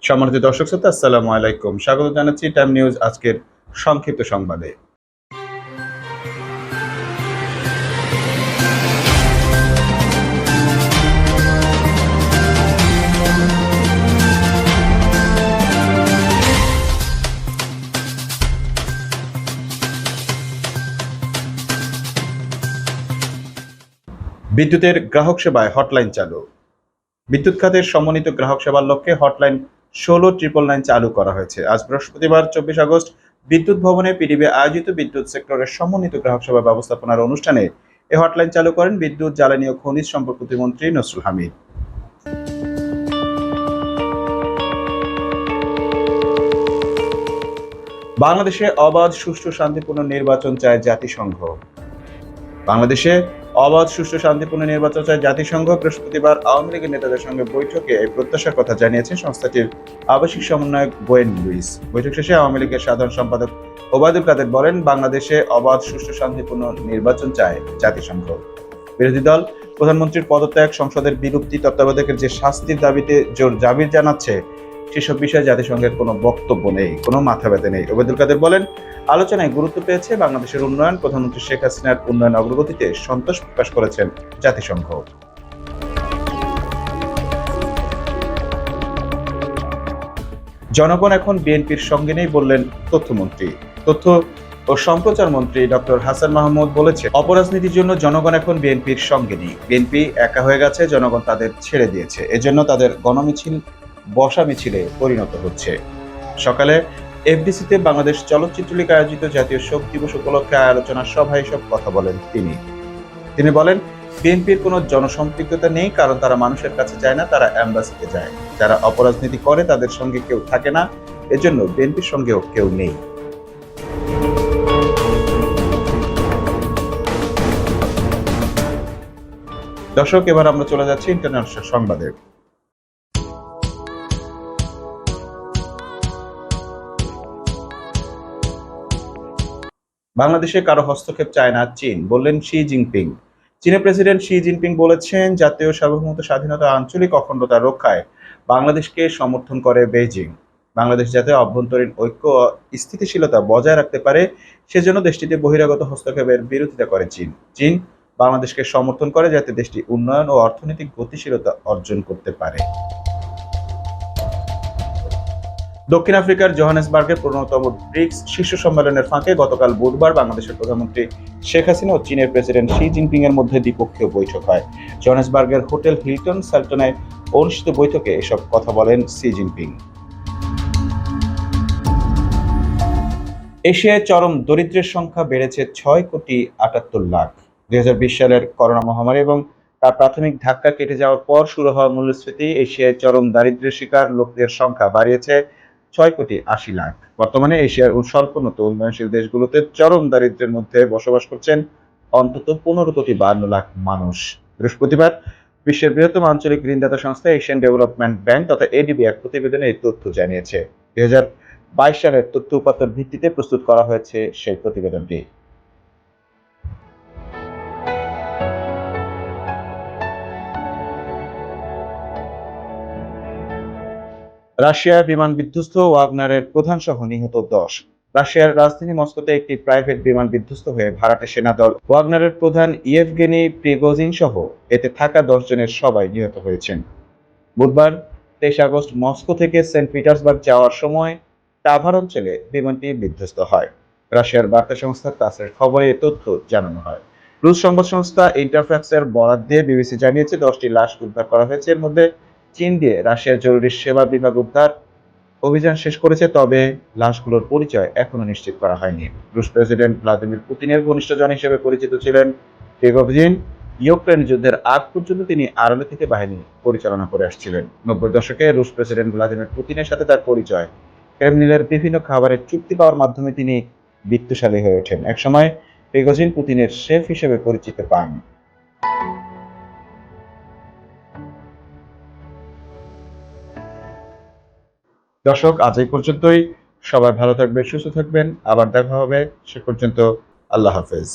সম্মানিত দর্শক শ্রোতা, আসসালামু আলাইকুম। স্বাগত জানাচ্ছি টাইম নিউজ আজকের সংক্ষিপ্ত সংবাদে। বিদ্যুতের গ্রাহক সেবায় হটলাইন চালু। বিদ্যুৎ খাতের সমন্বিত গ্রাহক সেবার লক্ষ্যে হটলাইন ১৬,৯৯৯ চালু করা হয়েছে। আজ বৃহস্পতিবার ২৪ আগস্ট বিদ্যুৎ ভবনে পিডিবি আয়োজিত বিদ্যুৎ সেক্টরের সমন্বিত গ্রাহক সেবা ব্যবস্থাপনার অনুষ্ঠানে এ হটলাইন চালু করেন বিদ্যুৎ, জ্বালানি ও খনিজ সম্পদ প্রতিমন্ত্রী নসরুল হামিদ। বাংলাদেশে অবাধ, সুষ্ঠু, শান্তিপূর্ণ নির্বাচন চায় জাতিসংঘ। বাংলাদেশে অবাধ, সুষ্ঠু, শান্তিপূর্ণ নির্বাচন চায় জাতিসংঘ। বৃহস্পতিবার আওয়ামী লীগের নেতাদের সঙ্গে বৈঠকে এই প্রত্যাশার কথা জানিয়েছেন সংস্থাটির আবাসিক সমন্বয়ক বোয়েন লুইস। বৈঠক শেষে আওয়ামী লীগের সাধারণ সম্পাদক ওবায়দুল কাদের বলেন, বাংলাদেশে অবাধ, সুষ্ঠু, শান্তিপূর্ণ নির্বাচন চায় জাতিসংঘ। বিরোধী দল প্রধানমন্ত্রীর পদত্যাগ, সংসদের বিলুপ্তি, তত্ত্বাবধায়কের যে শাস্তির দাবিতে জোর জাবির জানাচ্ছে, সেসব বিষয়ে জাতিসংঘের কোনো বক্তব্য নেই, কোনো মাথা ব্যথা নেই। ওবায়দুল কাদের বলেন, আলোচনায় গুরুত্ব পেয়েছে বাংলাদেশের উন্নয়ন। প্রধানমন্ত্রী শেখ হাসিনার উন্নয়ন অগ্রগতিতে সন্তোষ প্রকাশ করেছেন জাতিসংঘ। জনগণ এখন বিএনপির সঙ্গে নেই বললেন তথ্যমন্ত্রী। তথ্য ও সম্প্রচার মন্ত্রী ডক্টর হাসান মাহমুদ বলেছে, অপরাজনীতির জন্য জনগণ এখন বিএনপির সঙ্গে নেই। বিএনপি একা হয়ে গেছে, জনগণ তাদের ছেড়ে দিয়েছে। এজন্য তাদের গণমিছিল বসা মিছিলে পরিণত হচ্ছে। সকালে এফডিসিতে বাংলাদেশ চলচ্চিত্র লীগ আয়োজিত জাতীয় শোক দিবস উপলক্ষে আলোচনা সভায় সব কথা বলেন তিনি বলেন, বিএনপির কোনো জনসম্পৃক্ততা নেই, কারণ তারা মানুষের কাছে যায় না, তারা অ্যাম্বাসিতে যায়। যারা অপরাজনীতি করে তাদের সঙ্গে কেউ থাকে না, এজন্য বিএনপির সঙ্গেও কেউ নেই। দর্শক, এবার আমরা চলে যাচ্ছি ইন্টারন্যাশনাল সংবাদে। বাংলাদেশে কারো হস্তক্ষেপ চায় না চীন, বললেন শি জিনপিং। চীনের প্রেসিডেন্ট শি জিনপিং বলেছেন, জাতীয় সার্বভৌমত্ব, স্বাধীনতা, আঞ্চলিক অখণ্ডতা রক্ষায় বাংলাদেশকে সমর্থন করে বেইজিং। বাংলাদেশ যাতে অভ্যন্তরীণ ঐক্য ও স্থিতিশীলতা বজায় রাখতে পারে, সেজন্য দেশটিতে বহিরাগত হস্তক্ষেপের বিরোধিতা করে চীন বাংলাদেশকে সমর্থন করে যাতে দেশটি উন্নয়ন ও অর্থনৈতিক গতিশীলতা অর্জন করতে পারে। দক্ষিণ আফ্রিকার জোহানেসবার্গের ১৫তম ব্রিক্স শীর্ষ সম্মেলনের ফাঁকে গতকাল বুধবার বাংলাদেশের প্রধানমন্ত্রী শেখ হাসিনা ও চীনের প্রেসিডেন্ট শি জিনপিং এর মধ্যে দ্বিপক্ষীয় বৈঠক হয়। জোহানেসবার্গের হোটেল হিলটন সাল্টনে অনুষ্ঠিত বৈঠকে এসব কথা বলেন শি জিনপিং। এশিয়ায় চরম দরিদ্রের সংখ্যা বেড়েছে ৬,৭৮,০০,০০০। ২০২০ সালের করোনা মহামারী এবং তার প্রাথমিক ধাক্কা কেটে যাওয়ার পর শুরু হওয়া মূল্যস্ফীতি এশিয়ায় চরম দারিদ্র্যের শিকার লোকদের সংখ্যা বাড়িয়েছে ৬,৮০,০০,০০০। বর্তমানে এশিয়ার স্বল্পোন্নত উন্নয়নশীল দেশগুলোতে চরম দারিদ্র্যের মধ্যে বসবাস করছেন অন্তত ১৫,৫২,০০,০০০ মানুষ। বৃহস্পতিবার বিশ্বের বৃহত্তম আঞ্চলিক ঋণদাতা সংস্থা এশিয়ান ডেভেলপমেন্ট ব্যাংক তথা এডিবি এক প্রতিবেদনে এই তথ্য জানিয়েছে। ২০২২ সালের তথ্য উপাত্তের ভিত্তিতে প্রস্তুত করা হয়েছে সেই প্রতিবেদনটি। রাশিয়ার বিমান বিধ্বস্ত, ওয়াগনারের প্রধান সহ নিহত ১০। রাশিয়ার রাজধানী মস্কোতে একটি প্রাইভেট বিমান বিধ্বস্ত হয়ে ভাড়াটে সেনাদল ওয়াগনারের প্রধান ইয়েভগেনি প্রিগোজিন সহ এতে থাকা ১০ জনের সবাই নিহত হয়েছেন। বুধবার ২৩ আগস্ট মস্কো থেকে সেন্ট পিটার্সবার্গ যাওয়ার সময় টাভার অঞ্চলে বিমানটি বিধ্বস্ত হয়। রাশিয়ার বার্তা সংস্থা তাসের খবরে এ তথ্য জানানো হয়। রুশ সংবাদ সংস্থা ইন্টারফ্যাক্সের বরাত দিয়ে বিবিসি জানিয়েছে, ১০টি লাশ উদ্ধার করা হয়েছে। এর মধ্যে চীন দিয়ে রাশিয়ার জরুরি সেবা বিভাগ উদ্ধার অভিযান শেষ করেছে, তবে লাশগুলোর পরিচয় এখনো নিশ্চিত করা হয়নি। রুশ প্রেসিডেন্ট ভ্লাদিমির পুতিনের ঘনিষ্ঠজন হিসেবে পরিচিত ছিলেন প্রিগোজিন। ইউক্রেন যুদ্ধের আগ পর্যন্ত তিনি আড়ালে থেকে বাহিনী পরিচালনা করে আসছিলেন। ৯০ দশকে রুশ প্রেসিডেন্ট ভ্লাদিমির পুতিনের সাথে তার পরিচয়। ক্রেমলিনের বিভিন্ন খাবারের চুক্তি পাওয়ার মাধ্যমে তিনি বিত্তশালী হয়ে ওঠেন। একসময় প্রিগোজিন পুতিনের শেফ হিসেবে পরিচিত পান। দর্শক, আজ এই পর্যন্তই। সবাই ভালো থাকবেন, সুস্থ থাকবেন। আবার দেখা হবে। সে পর্যন্ত আল্লাহ হাফেজ।